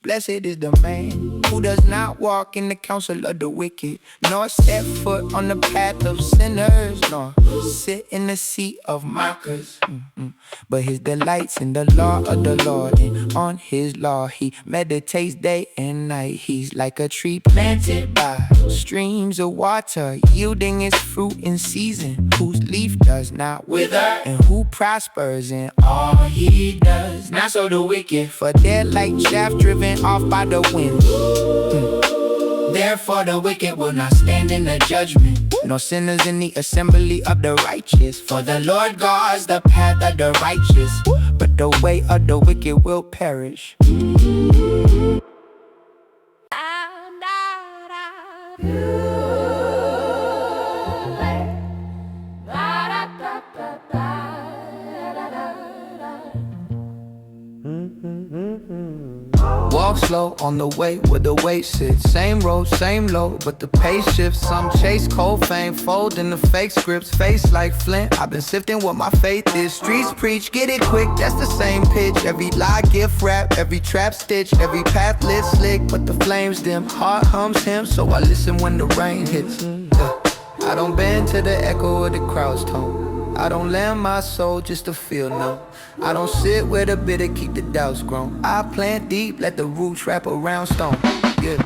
Blessed is the man who does not walk in the counsel of the wicked, nor step foot on the path of sinners, nor sit in the seat of mockers. But his delight's in the law of the Lord, and on his law he meditates day and night. He's like a tree planted by streams of water, yielding its fruit in season, whose leaf does not wither, and who prospers in all he does. Not so the wicked, for they're like chaff driven off by the wind. Therefore the wicked will not stand in the judgment, nor sinners in the assembly of the righteous. For the Lord guards the path of the righteous, but the way of the wicked will perish. Walk slow on the way where the weight sits. Same road, same load, but the pace shifts. Some chase cold fame, fold in the fake scripts. Face like flint, I've been sifting what my faith is. Streets preach, get it quick, that's the same pitch. Every lie gift wrap, every trap stitch. Every path lit slick, but the flames dim. Heart hums him, so I listen when the rain hits. I don't bend to the echo of the crowd's tone. I don't lend my soul just to feel no. I don't sit where the bitter keep the doubts grown. I plant deep, let the roots wrap around stone. Yeah.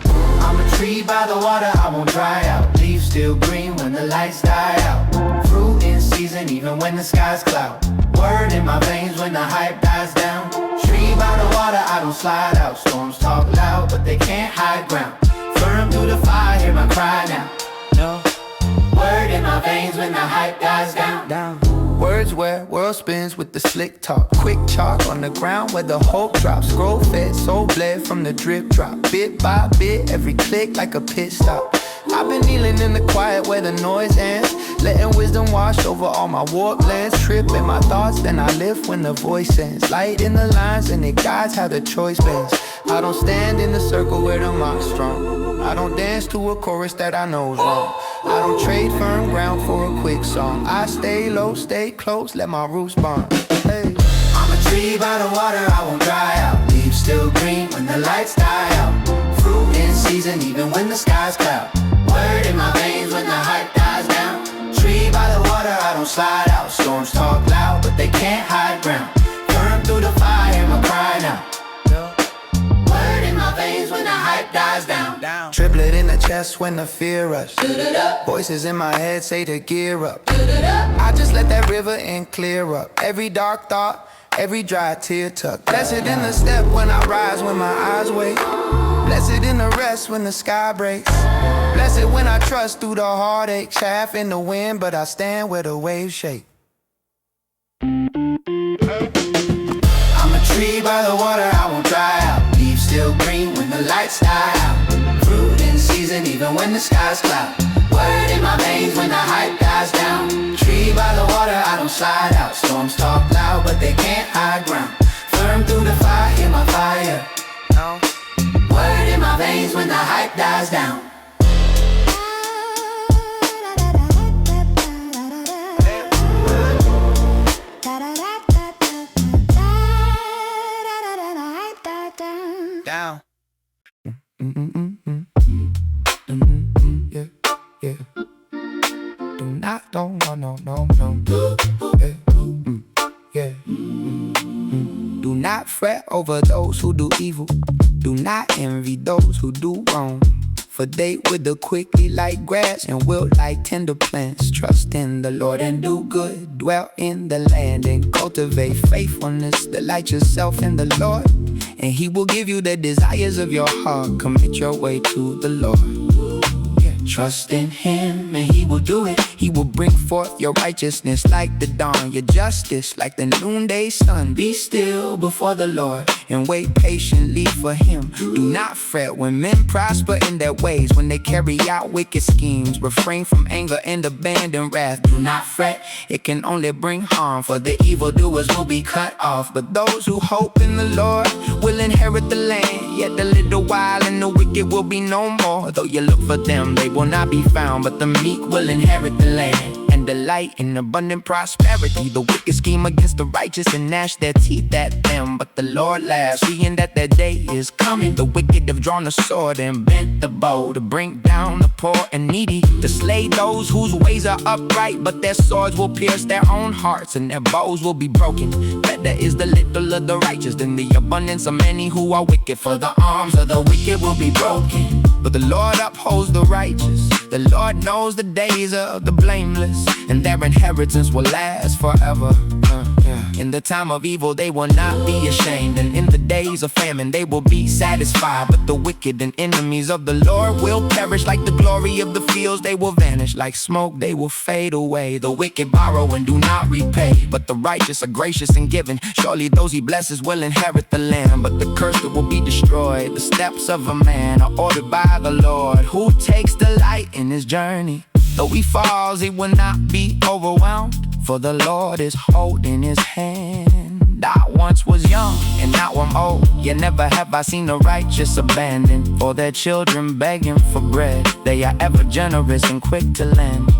I'm a tree by the water, I won't dry out. Leaves still green when the lights die out. Fruit in season even when the skies cloud. Word in my veins when the hype dies down. Tree by the water, I don't slide out. Storms talk loud, but they can't hide ground. Firm through the fire, hear my cry now. No. Word in my veins when the hype dies down. Words where world spins with the slick talk. Quick chalk on the ground where the hope drops. Scroll fed, soul bled from the drip drop. Bit by bit, every click like a pit stop. I've been kneeling in the quiet where the noise ends, letting wisdom wash over all my warped lands. Trip in my thoughts, then I lift when the voice ends. Light in the lines and it guides how the choice bends. I don't stand in the circle where the mock's strong. I don't dance to a chorus that I know's wrong. I don't trade firm ground for a quick song. I stay low, stay close, let my roots bond. Hey. I'm a tree by the water, I won't dry out. Leaves still green when the lights die out. Fruit in season even when the skies cloud. Word in my veins when the hype dies down. Tree by the water, I don't slide out. Storms talk loud, but they can't hide ground. Firm through the fire, hear my cry now. Word in my veins when the hype dies down. Triplet in the chest when the fear rush. Voices in my head say to gear up. I just let that river in clear up. Every dark thought, every dry tear tuck. Blessed in the step when I rise, when my eyes wake. Blessed in the rest when the sky breaks. Blessed when I trust through the heartache. Chaff in the wind, but I stand where the waves shake. I'm a tree by the water, I won't dry out. Leaves still green when the lights die out. Fruit in season even when the skies cloud. Word in my veins when the hype dies down. Tree by the water, I don't slide out. Storms talk loud, but they can't hide ground. Firm through the fire, hear my fire. Word in my veins when the hype dies down. Down. Yeah, yeah. Do not, no. Yeah. Do not fret over those who do evil. Do not envy those who do wrong. For they wither quickly like grass and wilt like tender plants. Trust in the Lord and do good. Dwell in the land and cultivate faithfulness. Delight yourself in the Lord, and He will give you the desires of your heart. Commit your way to the Lord. Trust in Him and He will do it. He will bring forth your righteousness like the dawn, your justice like the noonday sun. Be still before the Lord and wait patiently for Him. Do not fret when men prosper in their ways, when they carry out wicked schemes. Refrain from anger and abandon wrath. Do not fret, it can only bring harm, for the evildoers will be cut off. But those who hope in the Lord will inherit the land. Yet a little while and the wicked will be no more. Though you look for them, they will not be found, but the meek will inherit the land. And and delight in abundant prosperity. The wicked scheme against the righteous and gnash their teeth at them, but the Lord laughs, seeing that their day is coming. The wicked have drawn the sword and bent the bow to bring down the poor and needy, to slay those whose ways are upright, but their swords will pierce their own hearts and their bows will be broken. Better is the little of the righteous than the abundance of many who are wicked, for the arms of the wicked will be broken, but the Lord upholds the righteous. The Lord knows the days of the blameless, and their inheritance will last forever. In the time of evil they will not be ashamed, and in the days of famine they will be satisfied. But the wicked and enemies of the Lord will perish like the glory of the fields. They will vanish like smoke, they will fade away. The wicked borrow and do not repay, but the righteous are gracious and giving. Surely those he blesses will inherit the land, but the cursed will be destroyed. The steps of a man are ordered by the Lord, who takes delight in his journey. Though he falls, he will not be overwhelmed, for the Lord is holding his hand. I once was young, and now I'm old, yet never have I seen the righteous abandoned, for their children begging for bread. They are ever generous and quick to lend,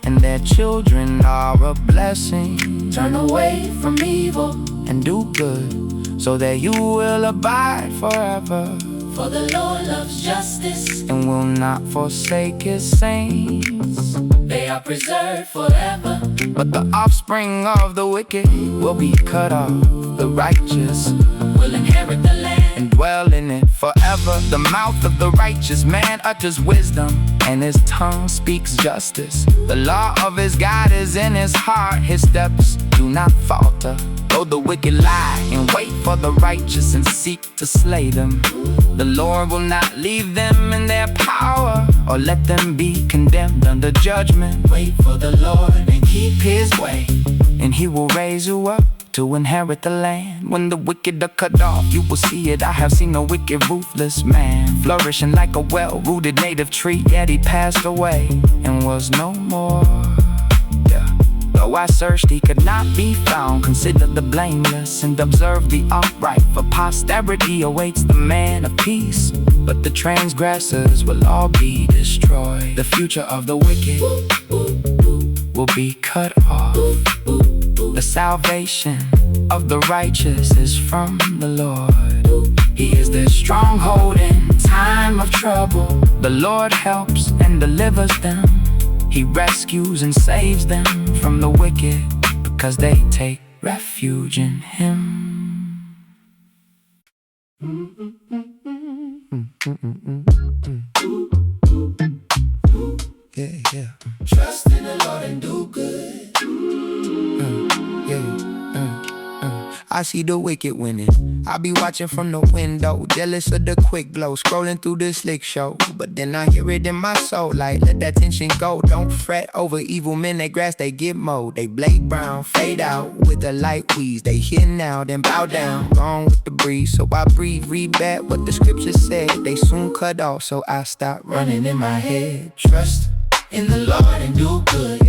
and their children are a blessing. Turn away from evil and do good, so that you will abide forever. For the Lord loves justice and will not forsake his saints. They are preserved forever, but the offspring of the wicked will be cut off. The righteous will inherit the land and dwell in it forever. The mouth of the righteous man utters wisdom, and his tongue speaks justice. The law of his God is in his heart, his steps do not falter. Though the wicked lie and wait for the righteous and seek to slay them, the Lord will not leave them in their power, or let them be condemned under judgment. Wait for the Lord and keep his way, and he will raise you up to inherit the land. When the wicked are cut off, you will see it. I have seen a wicked, ruthless man flourishing like a well-rooted native tree, yet he passed away and was no more. Though I searched, he could not be found. Consider the blameless and observe the upright, for posterity awaits the man of peace, but the transgressors will all be destroyed. The future of the wicked will be cut off. The salvation of the righteous is from the Lord. He is their stronghold in time of trouble. The Lord helps and delivers them. He rescues and saves them from the wicked, because they take refuge in him. Yeah. Trust in the Lord and do good. I see the wicked winning. I be watching from the window, jealous of the quick glow, scrolling through the slick show. But then I hear it in my soul, like, let that tension go. Don't fret over evil men, they grass, they get mowed. They blade brown, fade out with the light weeds. They here now, then bow down, gone with the breeze. So I breathe, read back what the scripture said. They soon cut off, so I stop running in my head. Trust in the Lord and do good.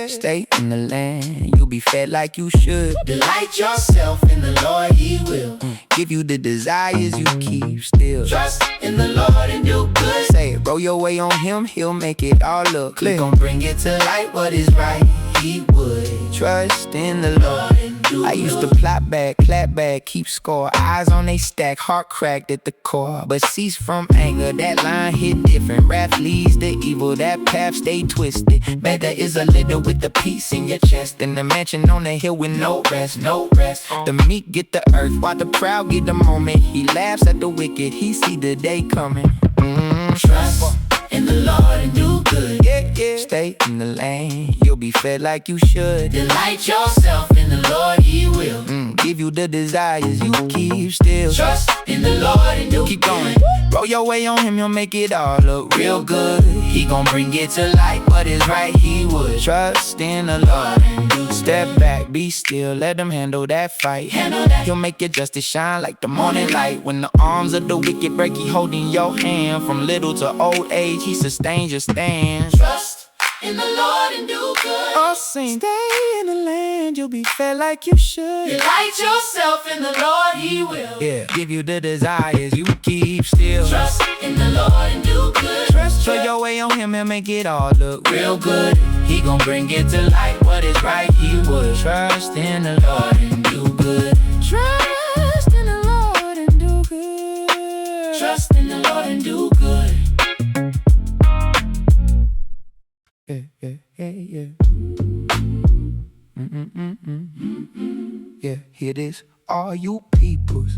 Stay in the land, you'll be fed like you should. Delight yourself in the Lord, he will give you the desires you keep still. Trust in the Lord and do good. Say it, roll your way on him, he'll make it all look clear. He gon' bring it to light what is right, he would. Trust in the Lord and do good. I used to plot back, clap back, keep score. Eyes on they stack, heart cracked at the core. But cease from anger, that line hit different. Wrath leads to evil, that path stay twisted. Better is a little with the peace in your chest than the mansion on the hill with no rest, no rest. The meek get the earth while the proud get the moment. He laughs at the wicked, he see the day coming. Trust in the Lord and do good. Stay in the lane, you'll be fed like you should. Delight yourself in the Lord, he will give you the desires you keep still. Trust in the Lord and do keep going. Roll your way on him, you'll make it all look real good. He gon' bring it to light what is right, he would. Trust in the Lord and do step back, be still, let him handle that fight. He'll make your justice shine like the morning light. When the arms of the wicked break, he holding your hand. From little to old age, he sustains your stand. Trust in the Lord and do good. Oh, sing. Stay in the land, you'll be fed like you should. Delight yourself in the Lord, he will give you the desires you keep still. Trust in the Lord and do good. Trust Show your way on him and make it all look real good. He gon' bring it to light. What is right, he would. Trust in the Lord and do good. Trust in the Lord and do good. Trust in the Lord and do good. Yeah. Yeah, hear this, all you peoples.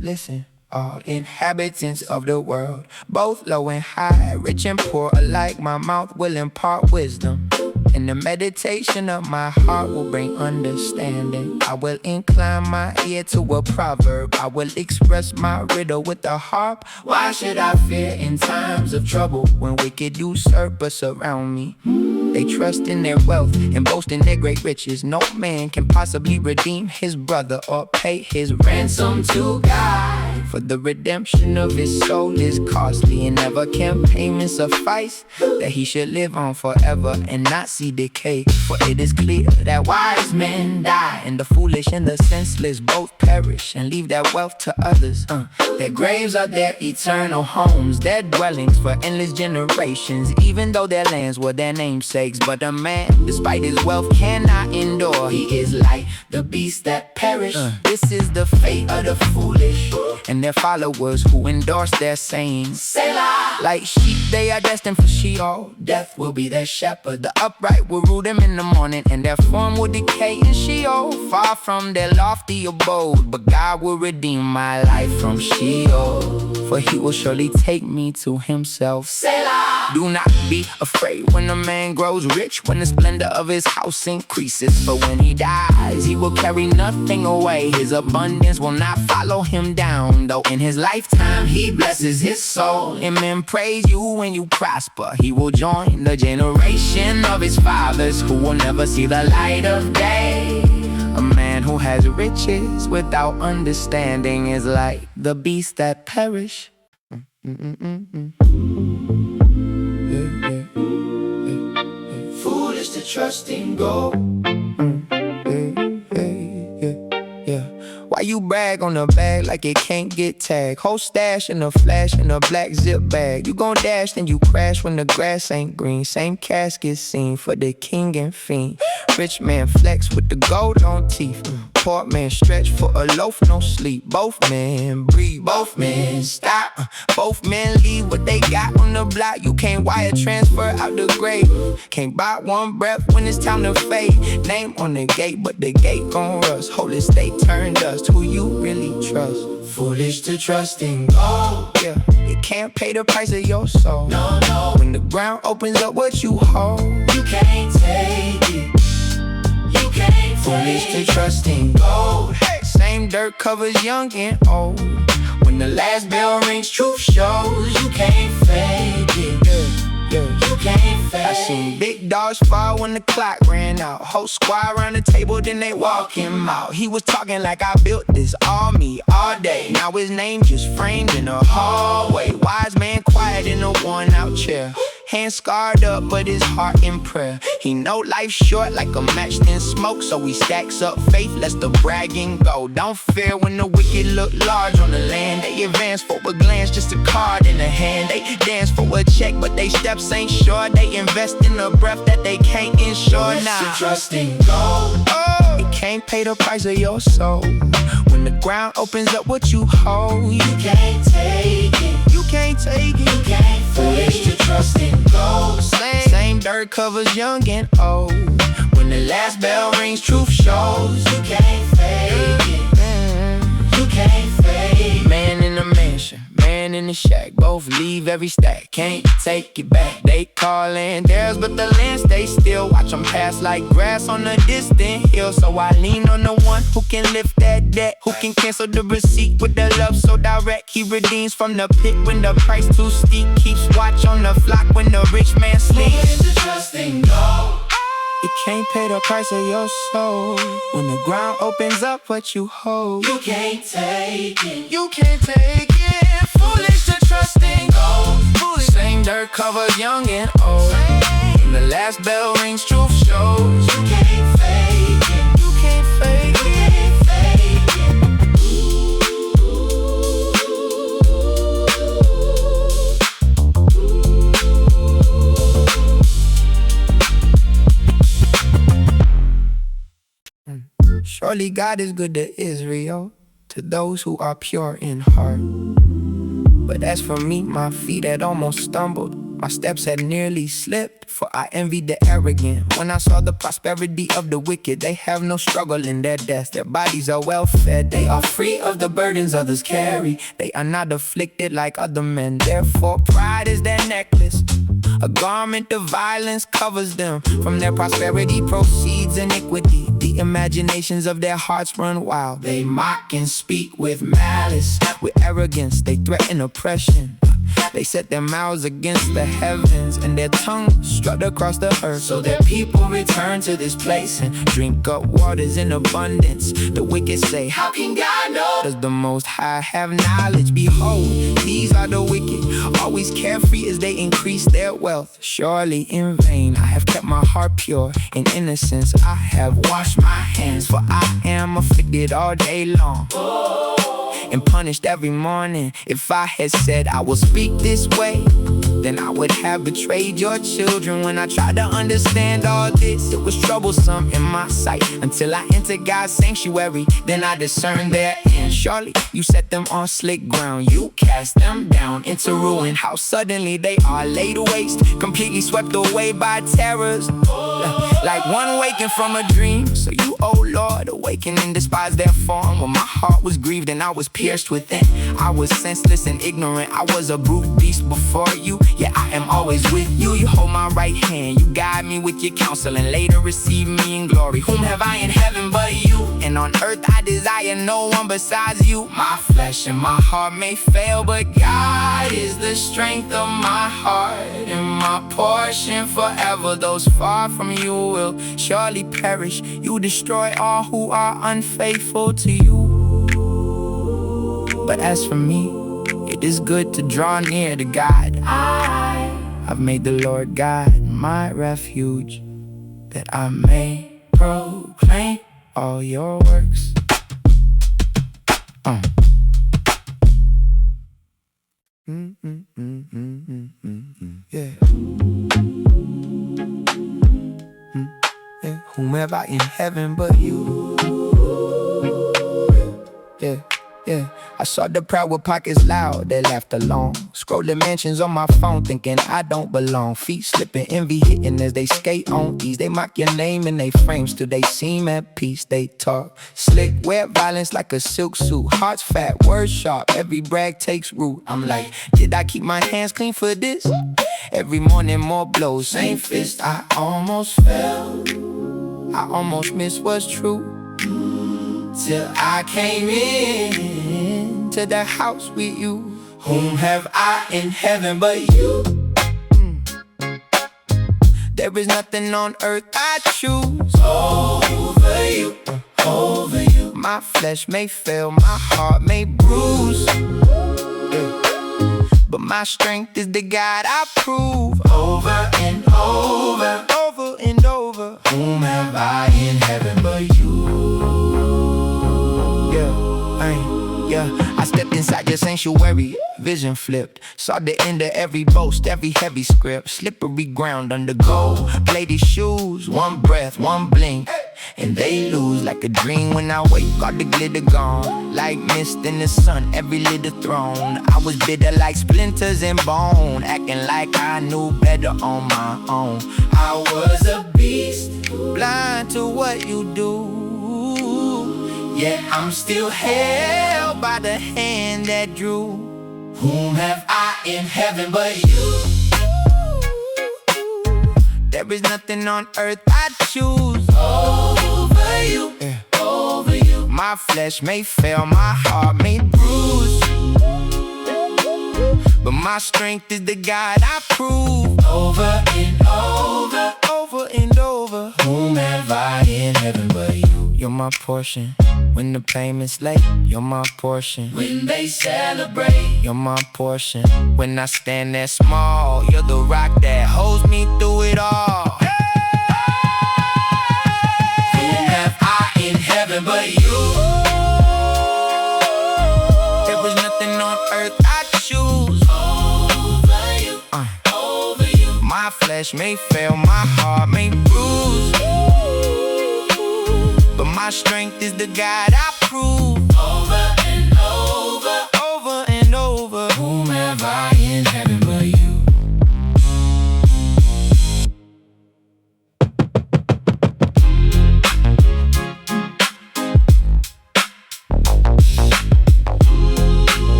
Listen, all inhabitants of the world, both low and high, rich and poor alike. My mouth will impart wisdom, and the meditation of my heart will bring understanding. I will incline my ear to a proverb. I will express my riddle with a harp. Why should I fear in times of trouble when wicked usurpers surround me? They trust in their wealth and boast in their great riches. No man can possibly redeem his brother or pay his ransom to God. For the redemption of his soul is costly, and never can payment suffice that he should live on forever and not see decay. For it is clear that wise men die, and the foolish and the senseless both perish and leave their wealth to others. Their graves are their eternal homes, their dwellings for endless generations, even though their lands were their namesakes. But a man, despite his wealth, cannot endure. He is like the beasts that perish. This is the fate of the foolish and their followers who endorse their sayings. Selah. Like sheep, they are destined for Sheol. Death will be their shepherd. The upright will rule them in the morning, and their form will decay in Sheol, far from their lofty abode. But God will redeem my life from Sheol, for he will surely take me to himself. Selah. Do not be afraid when a man grows rich, when the splendor of his house increases. For when he dies, he will carry nothing away. His abundance will not follow him down, though in his lifetime he blesses his soul. And men praise you when you prosper. He will join the generation of his fathers, who will never see the light of day. A man who has riches without understanding is like the beasts that perish. Foolish to trust in gold. Why you brag on the bag like it can't get tagged? Whole stash in a flash in a black zip bag. You gon' dash, then you crash when the grass ain't green. Same casket scene for the king and fiend. Rich man flex with the gold on teeth. Poor man stretch for a loaf, no sleep. Both men breathe, both men stop. Both men leave what they got on the block. You can't wire transfer out the grave. Can't buy one breath when it's time to fade. Name on the gate, but the gate gon' rust. Holy state turn dust. Who you really trust? Foolish to trust in gold. Yeah, it can't pay the price of your soul. No. When the ground opens up what you hold, You can't take it. You can't foolish take to it. trust in gold. Hey, same dirt covers young and old. When the last bell rings, truth shows. You can't fake it. You can't fake I seen big dogs fall when the clock ran out. Whole squad around the table, then they walk him out. He was talking like I built this, all me, all day. Now his name just framed in a hallway. Wise man quiet in a worn-out chair. Hands scarred up, but his heart in prayer. He know life's short like a match in smoke, so he stacks up faith, lets the bragging go. Don't fear when the wicked look large on the land. They advance for a glance, just a card in the hand. They dance for a check, but they steps ain't sure. They invest in a breath that they can't insure. Now Nah, trust in gold. oh, it can't pay the price of your soul. When the ground opens up what you hold, You can't take it. you can't take You it. can't foolish to trust in gold. Same dirt covers young and old. When the last bell rings, truth shows. You can't fake it. You can't fake it. Man in the mansion, man in the shack, both leave every stack, can't take it back. They callin' theirs, but the land stay still. Watch them pass like grass on a distant hill. So I lean on the one who can lift that debt, who can cancel the receipt with the love so direct. He redeems from the pit when the price too steep. Keeps watch on the flock when the rich man Foolish sleeps. to trust in gold. You can't pay the price of your soul. When the ground opens up what you hold, You can't take it. you can't take it. Foolish to trust in gold. Foolish. Same dirt covers young and old. When the last bell rings, truth shows. You can't fake it. You can't fake You it. can't fake it. Surely God is good to Israel, to those who are pure in heart. But as for me, my feet had almost stumbled, my steps had nearly slipped, for I envied the arrogant. When I saw the prosperity of the wicked, they have no struggle in their death. Their bodies are well fed, they are free of the burdens others carry. They are not afflicted like other men, therefore pride is their necklace. A garment of violence covers them. From their prosperity proceeds iniquity. The imaginations of their hearts run wild. They mock and speak with malice. With arrogance they threaten oppression. They set their mouths against the heavens, and their tongue strut across the earth. So their people return to this place and drink up waters in abundance. The wicked say, how can God know? Does the Most High have knowledge? Behold, these are the wicked, always carefree as they increase their wealth. Surely in vain I have kept my heart pure. In innocence I have washed my hands, for I am afflicted all day long and punished every morning. If I had said I will speak this way, then I would have betrayed your children. When I tried to understand all this, it was troublesome in my sight, until I entered God's sanctuary. Then I discerned their end. Surely you set them on slick ground, you cast them down into ruin. How suddenly they are laid waste, completely swept away by terrors, like one waking from a dream. So you, O Lord, awaken and despise their form. When my heart was grieved and I was pierced within, I was senseless and ignorant, I was a brute beast before you. Yeah, I am always with you. You hold my right hand, you guide me with your counsel, and later receive me in glory. Whom have I in heaven but you? And on earth I desire no one besides you. My flesh and my heart may fail, but God is the strength of my heart and my portion forever. Those far from you will surely perish. You destroy all who are unfaithful to you. But as for me, it is good to draw near to God. I've made the Lord God my refuge, that I may proclaim all your works. Yeah. Yeah. Whom have I in heaven but you? Yeah. Yeah, I saw the proud with pockets loud, they laughed along. Scrolling mentions on my phone, thinking I don't belong. Feet slipping, envy hitting as they skate on ease. They mock your name in they frames till they seem at peace. They talk slick, wear violence like a silk suit. Hearts fat, words sharp, every brag takes root. I'm like, did I keep my hands clean for this? Every morning more blows, same fist. I almost fell, I almost missed what's true, till I came in to the house with you. Whom have I in heaven but you? There is nothing on earth I choose over you, over you. My flesh may fail, my heart may bruise, but my strength is the God I prove. Over and over, over and over. Whom have I in heaven but you? Yeah, I stepped inside your sanctuary, vision flipped. Saw the end of every boast, every heavy script. Slippery ground under gold-plated shoes. One breath, one blink, and they lose like a dream. When I wake, all the glitter gone, like mist in the sun, every little throne. I was bitter like splinters and bone, acting like I knew better on my own. I was a beast, blind to what you do. Yet I'm still held by the hand that drew. Whom have I in heaven but you? There is nothing on earth I choose over you, over you. My flesh may fail, my heart may bruise, but my strength is the God I prove. Over and over, over and over. Whom have I in heaven but you? You're my portion. When the payment's late, you're my portion. When they celebrate, you're my portion. When I stand there small, you're the rock that holds me through it all. Whom have I in heaven but you? There was nothing on earth I choose over you, over you. My flesh may fail, my heart may bruise, but My strength is the God I prove. Over and over, Over and over. whom have I in heaven but you?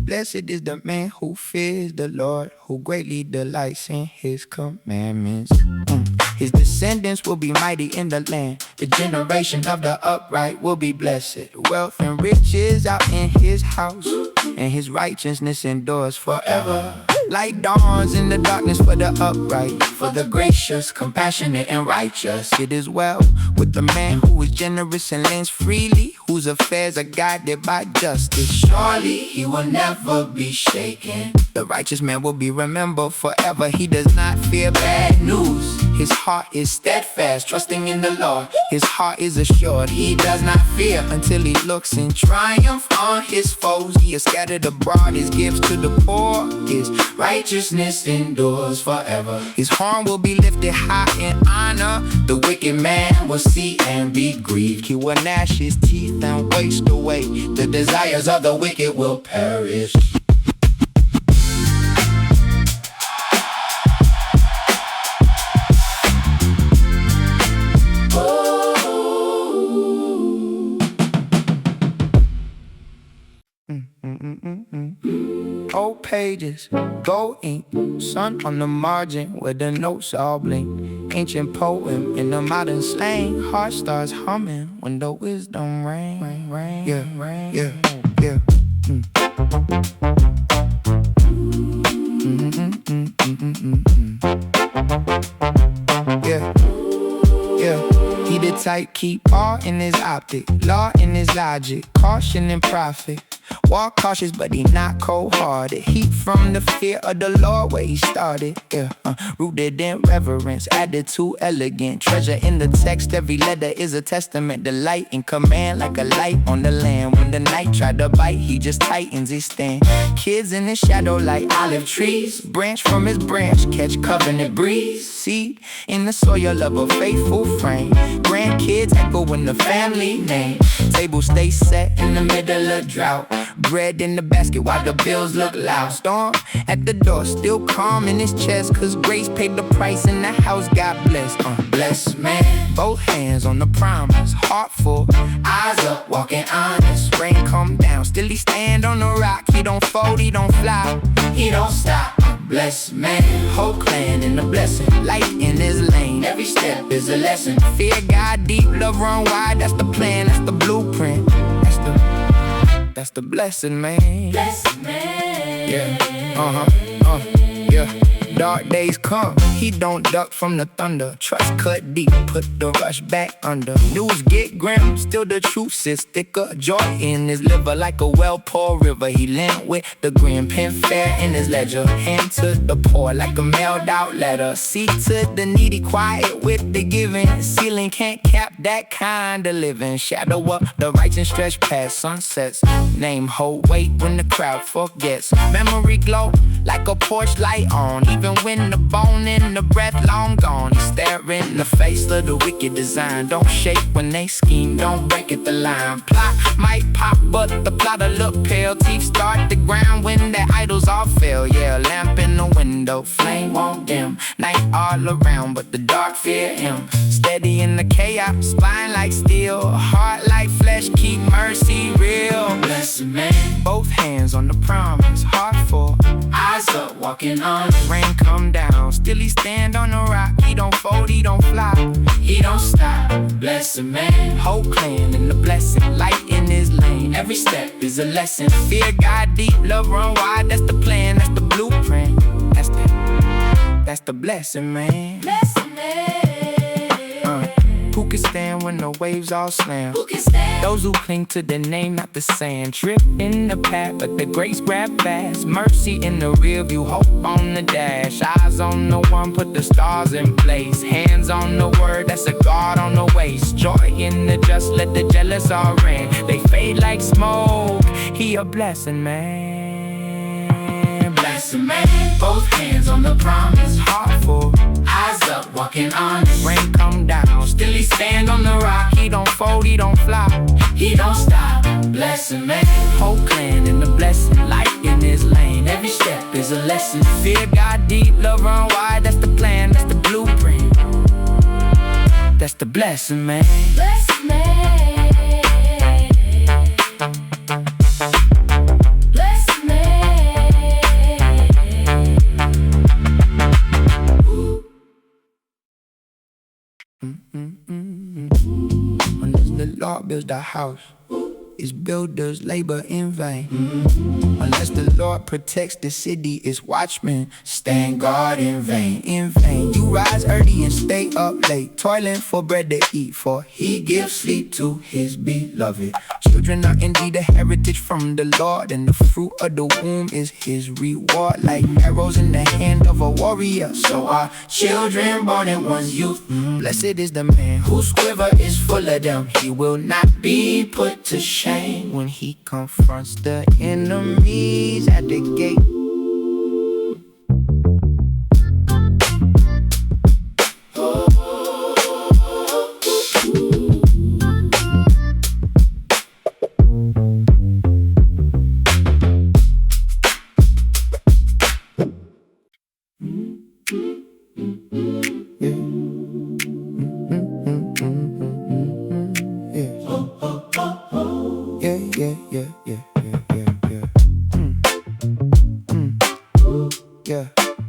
Blessed is the man who fears the Lord, who greatly delights in his commandments. His descendants will be mighty in the land. The generation of the upright will be blessed. Wealth and riches out in his house, and his righteousness endures forever. Light dawns in the darkness for the upright, for the gracious, compassionate, and righteous. It is well with the man who is generous and lends freely, whose affairs are guided by justice. Surely he will never be shaken. The righteous man will be remembered forever. He does not fear bad news. His heart is steadfast, trusting in the Lord. His heart is assured. He does not fear until he looks in triumph on his foes. He has scattered abroad his gifts to the poor. His righteousness endures forever. His horn will be lifted high in honor. The wicked man will see and be grieved. He will gnash his teeth and waste away. The desires of the wicked will perish. Old pages, gold ink, sun on the margin where the notes all blink. Ancient poem in the modern slang. Heart starts humming when the wisdom rang. Yeah, yeah, yeah. Yeah, yeah. He the type keep all in his optic, law in his logic, caution and profit. Walk cautious, but he not cold-hearted. Heat from the fear of the Lord where he started. Yeah, rooted in reverence, added to elegant. Treasure in the text, every letter is a testament. The light in command like a light on the land. When the night tried to bite, he just tightens his stand. Kids in his shadow like olive trees. Branch from his branch, catch covenant breeze. Seed in the soil of a faithful frame. Grandkids echo in the family name. Table stay set in the middle of drought. Bread in the basket while the bills look loud. Storm at the door, still calm in his chest, cause grace paid the price and the house got blessed. Blessed man, both hands on the promise, heart full, eyes up, walking honest. Rain come down, still he stand on the rock. He don't fold, he don't fly, he don't stop. Blessed man, whole clan in the blessing. Light in his lane, every step is a lesson. Fear God deep, love run wide, that's the plan, that's the blueprint. That's the blessing, man. Blessed man. Yeah, yeah. Dark days come, he don't duck from the thunder. Trust cut deep, put the rush back under. News get grim, still the truth sits thicker. Joy in his liver like a well-poured river. He lent with the grin, pen fair in his ledger. Hand to the poor like a mailed out letter. Seek to the needy, quiet with the giving. Ceiling can't cap that kind of living. Shadow up the righteous stretch past sunsets. Name hold weight when the crowd forgets. Memory glow like a porch light on. Even when the bone and the breath long gone. He stare in the face of the wicked design. Don't shake when they scheme, don't break at the line. Plot might pop, but the plotter look pale. Teeth start the ground when the idols all fail. Yeah, lamp in the window, flame won't dim. Night all around, but the dark fear him. Steady in the chaos, spine like steel. Heart like flesh, keep mercy real. Blessed man, both hands on the promise, heart full, eyes up, walking on. Rain come down, still he stand on the rock. He don't fold, he don't fly, he don't stop. Blessed man, whole clan in the blessing. Light in his lane, every step is a lesson. Fear God deep, love run wide. That's the plan, that's the blueprint. That's the blessing, man. Blessed man. Who can stand when the waves all slam? Who can stand? Those who cling to the name, not the sand. Trip in the path, but the grace grab fast. Mercy in the rear view, hope on the dash. Eyes on the one, put the stars in place. Hands on the word, that's a guard on the waist. Joy in the just, let the jealous all rain. They fade like smoke, he a blessing, man. bless a man. Both hands on the promise. Heart full, Eyes up, walking honest. rain come down. Still he stand on the rock. He don't fold, he don't fly. He don't stop. Bless a man. Whole clan in the blessing, light in his lane. Every step is a lesson. Fear God deep, love run wide. That's the plan, that's the blueprint. That's the blessing, man. Bless man. Bless man. Unless the Lord builds the house, its builders labor in vain. Unless the Lord protects the city, its watchmen stand guard in vain. In vain, you rise early and stay up late, toiling for bread to eat, for he gives sleep to his beloved. Children are indeed a heritage from the Lord, and the fruit of the womb is his reward. Like arrows in the hand of a warrior, so are children born in one's youth. Blessed is the man whose quiver is full of them. He will not be put to shame when he confronts the enemies at the gate.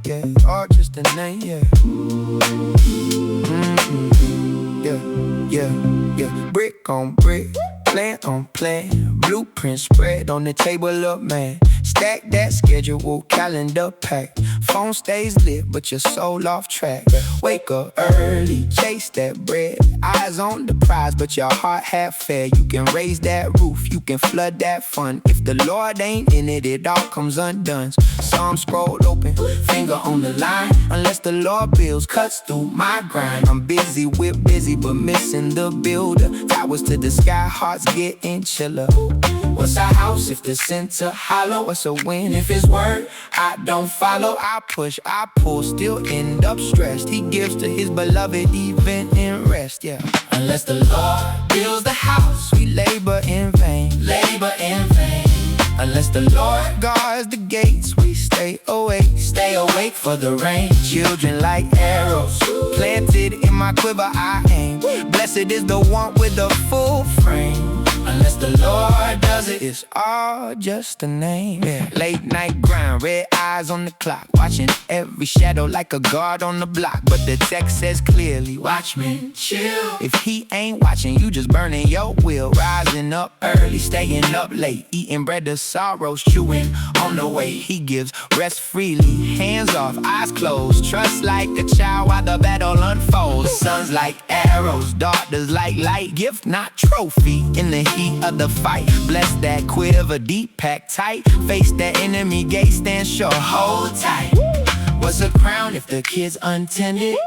Yeah, or just a name, yeah. Yeah. Brick on brick, plan on plan, blueprint spread on the table of man. Stack that schedule, calendar packed. Phone stays lit, but your soul off track. Wake up early, chase that bread. Eyes on the prize, but your heart half fed. You can raise that roof, you can flood that fund. If the Lord ain't in it, it all comes undone. Psalm scrolled open, finger on the line. Unless the Lord builds, cuts through my grind. I'm busy, whip busy, but missing the builder. Towers to the sky, hearts getting chiller. What's a house if the center hollow? What's a win if his word I don't follow? I push, I pull, still end up stressed. He gives to his beloved even in rest, yeah. Unless the Lord builds the house, We labor in vain. labor in vain. Unless the Lord guards the gates, we stay awake. Stay awake for the rain. Children like arrows, planted in my quiver I aim. Blessed is the one with the full frame. Unless the Lord does it, It's all just a name, yeah. Late night grind, red eyes on the clock, watching every shadow like a guard on the block. But the text says clearly, watchmen chill. if he ain't watching, you just burning your will. Rising up early, staying up late, eating bread of sorrows, chewing on the way. He gives rest freely, hands off, eyes closed. Trust like a child while the battle unfolds. Sons like arrows, daughters like light. Gift not trophy in the heat of the fight. Bless that quiver, deep pack tight. Face that enemy gate, stand sure, hold tight. What's a crown if the kid's untended?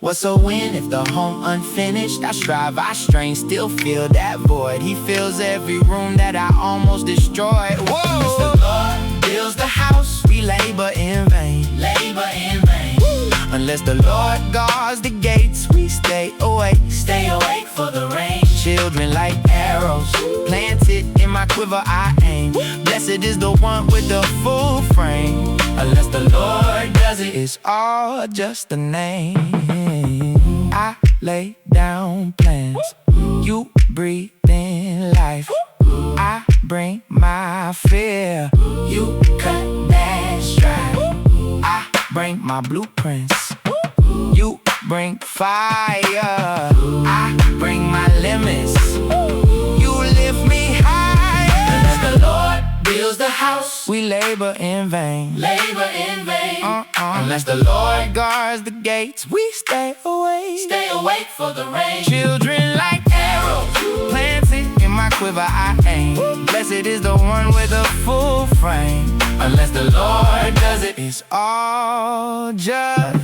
What's a win if the home unfinished? I strive, I strain, still feel that void. He fills every room that I almost destroyed. Unless Whoa! the Lord builds the house, We labor in vain. labor in vain. Unless the Lord guards the gates, we stay awake. Stay awake for the rain. Children like arrows, planted in my quiver I aim. Blessed is the one with the full frame. Unless the Lord does it, It's all just a name. I lay down plans, you breathe in life. I bring my fear, you cut that strife. I bring my blueprints, you bring fire. I bring my limits, you lift me higher. Unless the Lord builds the house, We labor in vain. labor in vain. Unless the Lord guards the gates, we stay away. Stay awake for the rain. Children like arrows, planted in my quiver I aim. Blessed is the one with a full frame. Unless the Lord does it, It's all just